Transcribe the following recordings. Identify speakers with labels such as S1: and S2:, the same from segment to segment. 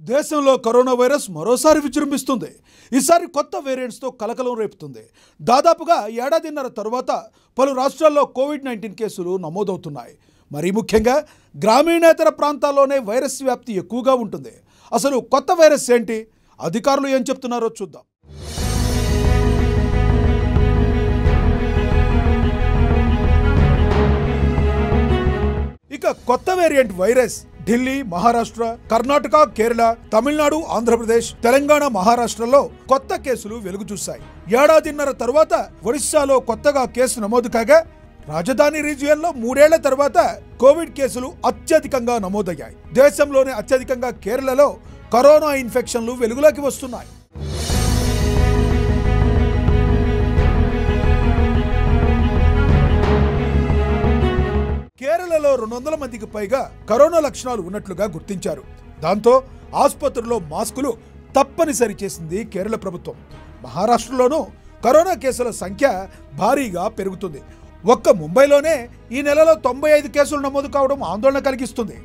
S1: దేశంలో corona virus మరోసారి విజృంభిస్తుంది. ఈసారి కొత్త వేరియంట్స్తో కలకలం రేపుతుంది. దాదాపుగా ఏడాదిన్నర తర్వాత పలు రాష్ట్రాల్లో కోవిడ్-19 కేసులు నమోదవుతున్నాయి. మరీ ముఖ్యంగా గ్రామీణేతర ప్రాంతాల్లోనే వైరస్ వ్యాప్తి ఎక్కువగా ఉంటుంది. అసలు కొత్త వైరస్ ఏంటి? అధికారులు ఏం చెప్తున్నారో చూద్దాం. ఇక కొత్త వేరియంట్ వైరస్ ఢిల్లీ, మహారాష్ట్ర, కర్ణాటక, కేరళ, తమిళనాడు, ఆంధ్రప్రదేశ్, తెలంగాణ, మహారాష్ట్రలో కొత్త కేసులు వెలుగు చూశాయి. ఏడాదిన్నర తర్వాత ఒడిశాలో కొత్తగా కేసు నమోదు కాగా రాజధాని రీజియన్లో 3 ఏళ్ల తర్వాత కోవిడ్ కేసులు అత్యధికంగా నమోదయ్యాయి. దేశంలోనే అత్యధికంగా కేరళలో కరోనా ఇన్ఫెక్షన్లు వెలుగులోకి వస్తున్నాయి. కేరళలో 200 మందికి పైగా కరోనా లక్షణాలు ఉన్నట్లుగా గుర్తించారు. దాంతో ఆసుపత్రుల్లో మాస్కులు తప్పనిసరి చేసింది కేరళ ప్రభుత్వం. మహారాష్ట్రలోనూ కరోనా కేసుల సంఖ్య భారీగా పెరుగుతుంది. ఒక్క ముంబైలోనే ఈ నెలలో 95 కేసులు నమోదు కావడం ఆందోళన కలిగిస్తుంది.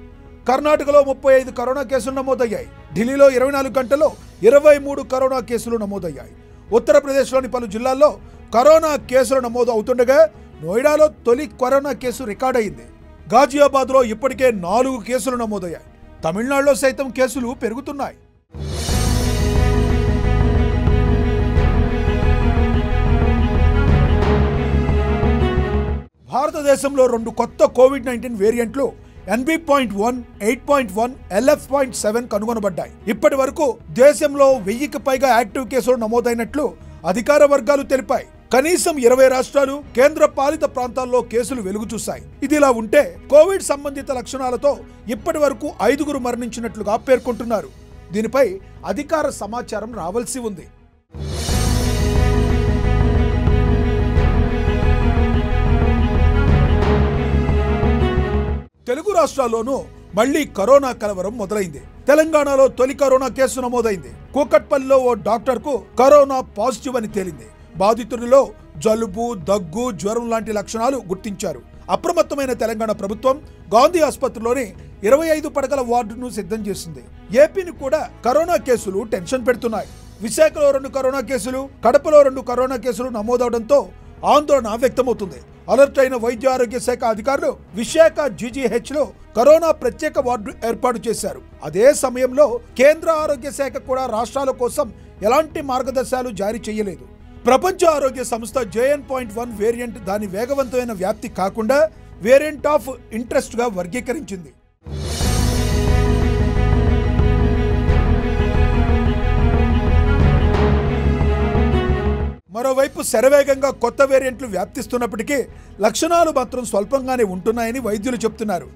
S1: కర్ణాటకలో 35 కరోనా కేసులు నమోదయ్యాయి. ఢిల్లీలో 24 గంటల్లో 23 కరోనా కేసులు నమోదయ్యాయి. ఉత్తరప్రదేశ్లోని పలు జిల్లాల్లో కరోనా కేసులు నమోదు అవుతుండగా నోయిడాలో తొలి కరోనా కేసు రికార్డయింది. గాజియాబాద్లో ఇప్పటికే 4 కేసులు నమోదయ్యాయి. తమిళనాడులో సైతం కేసులు పెరుగుతున్నాయి. భారతదేశంలో 2 కొత్త కోవిడ్-19 వేరియంట్లు NB.1, 8.1, LF.7 కనుగొనబడ్డాయి. ఇప్పటి వరకు దేశంలో 1000కి పైగా యాక్టివ్ కేసులు నమోదైనట్లు అధికార వర్గాలు తెలిపాయి. కనీసం 20 రాష్ట్రాలు, కేంద్ర పాలిత ప్రాంతాల్లో కేసులు వెలుగు చూశాయి. ఇదిలా ఉంటే కోవిడ్ సంబంధిత లక్షణాలతో ఇప్పటి వరకు 5గురు మరణించినట్లుగా పేర్కొంటున్నారు. దీనిపై అధికార సమాచారం రావాల్సి ఉంది. తెలుగు రాష్ట్రాల్లోనూ మళ్లీ కరోనా కలవరం మొదలైంది. తెలంగాణలో తొలి కరోనా కేసు నమోదైంది. కూకట్పల్లిలో ఓ డాక్టర్కు కరోనా పాజిటివ్ అని తేలింది. బాధితుడిలో జలుబు, దగ్గు, జ్వరం లాంటి లక్షణాలు గుర్తించారు. అప్రమత్తమైన తెలంగాణ ప్రభుత్వం గాంధీ ఆసుపత్రిలోని 25 పడకల వార్డును సిద్ధం చేసింది. ఏపీని కూడా కరోనా కేసులు టెన్షన్ పెడుతున్నాయి. విశాఖలో 2 కరోనా కేసులు, కడపలో 2 కరోనా కేసులు నమోదవడంతో ఆందోళన వ్యక్తమవుతుంది. అలర్ట్ అయిన వైద్య ఆరోగ్య శాఖ అధికారులు విశాఖ GGHలో కరోనా ప్రత్యేక వార్డు ఏర్పాటు చేశారు. అదే సమయంలో కేంద్ర ఆరోగ్య శాఖ కూడా రాష్ట్రాల కోసం ఎలాంటి మార్గదర్శకాలు జారీ చేయలేదు. ప్రపంచ ఆరోగ్య సంస్థ JN.1 వేరియంట్ దాని వేగవంతమైన వ్యాప్తి కాకుండా వేరియంట్ ఆఫ్ ఇంట్రెస్ట్గా వర్గీకరించింది. మరోవైపు శరవేగంగా కొత్త వేరియంట్లు వ్యాప్తిస్తున్నప్పటికీ లక్షణాలు మాత్రం స్వల్పంగానే ఉంటున్నాయని వైద్యులు చెప్తున్నారు.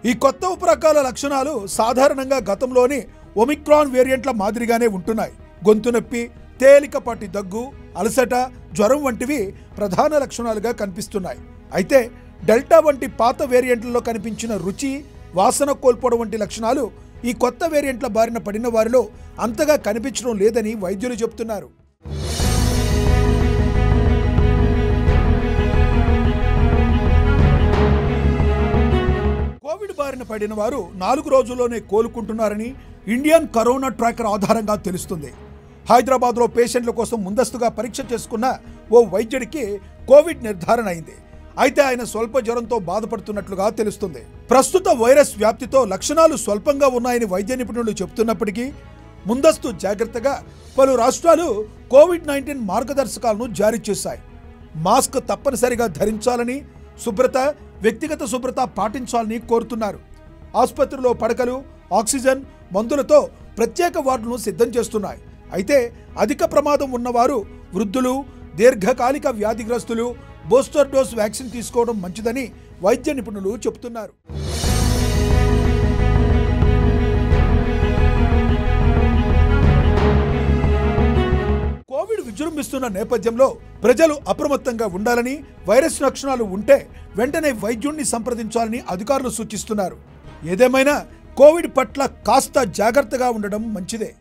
S1: ఈ కొత్త ఉపరకాల లక్షణాలు సాధారణంగా గతంలోని ఒమిక్రాన్ వేరియంట్ల మాదిరిగానే ఉంటున్నాయి. గొంతు నొప్పి, తేలికపాటి దగ్గు, అలసట, జ్వరం వంటివి ప్రధాన లక్షణాలుగా కనిపిస్తున్నాయి. అయితే డెల్టా వంటి పాత వేరియంట్లలో కనిపించిన రుచి, వాసన కోల్పోవడం వంటి లక్షణాలు ఈ కొత్త వేరియంట్ల బారిన పడిన వారిలో అంతగా కనిపించడం లేదని వైద్యులు చెబుతున్నారు. కోవిడ్ బారిన పడిన వారు 4 రోజుల్లోనే కోలుకుంటున్నారని ఇండియన్ కరోనా ట్రాకర్ ఆధారంగా తెలుస్తుంది. హైదరాబాద్లో పేషెంట్ల కోసం ముందస్తుగా పరీక్ష చేసుకున్న ఓ వైద్యుడికి కోవిడ్ నిర్ధారణ అయింది. అయితే ఆయన స్వల్ప జ్వరంతో బాధపడుతున్నట్లుగా తెలుస్తుంది. ప్రస్తుత వైరస్ వ్యాప్తితో లక్షణాలు స్వల్పంగా ఉన్నాయని వైద్య నిపుణులు చెబుతున్నప్పటికీ ముందస్తు జాగ్రత్తగా పలు రాష్ట్రాలు కోవిడ్-19 మార్గదర్శకాలను జారీ చేశాయి. మాస్క్ తప్పనిసరిగా ధరించాలని, శుభ్రత, వ్యక్తిగత శుభ్రత పాటించాలని కోరుతున్నారు. ఆసుపత్రిలో పడకలు, ఆక్సిజన్, మందులతో ప్రత్యేక వార్డును సిద్ధం చేస్తున్నాయి. అయితే అధిక ప్రమాదం ఉన్నవారు, వృద్ధులు, దీర్ఘకాలిక వ్యాధిగ్రస్తులు బూస్టర్ డోస్ వ్యాక్సిన్ తీసుకోవడం మంచిదని వైద్య నిపుణులు చెబుతున్నారు. కోవిడ్ విజృంభిస్తున్న నేపథ్యంలో ప్రజలు అప్రమత్తంగా ఉండాలని, వైరస్ లక్షణాలు ఉంటే వెంటనే వైద్యుణ్ణి సంప్రదించాలని అధికారులు సూచిస్తున్నారు. ఏదేమైనా కోవిడ్ పట్ల కాస్త జాగ్రత్తగా ఉండడం మంచిదే.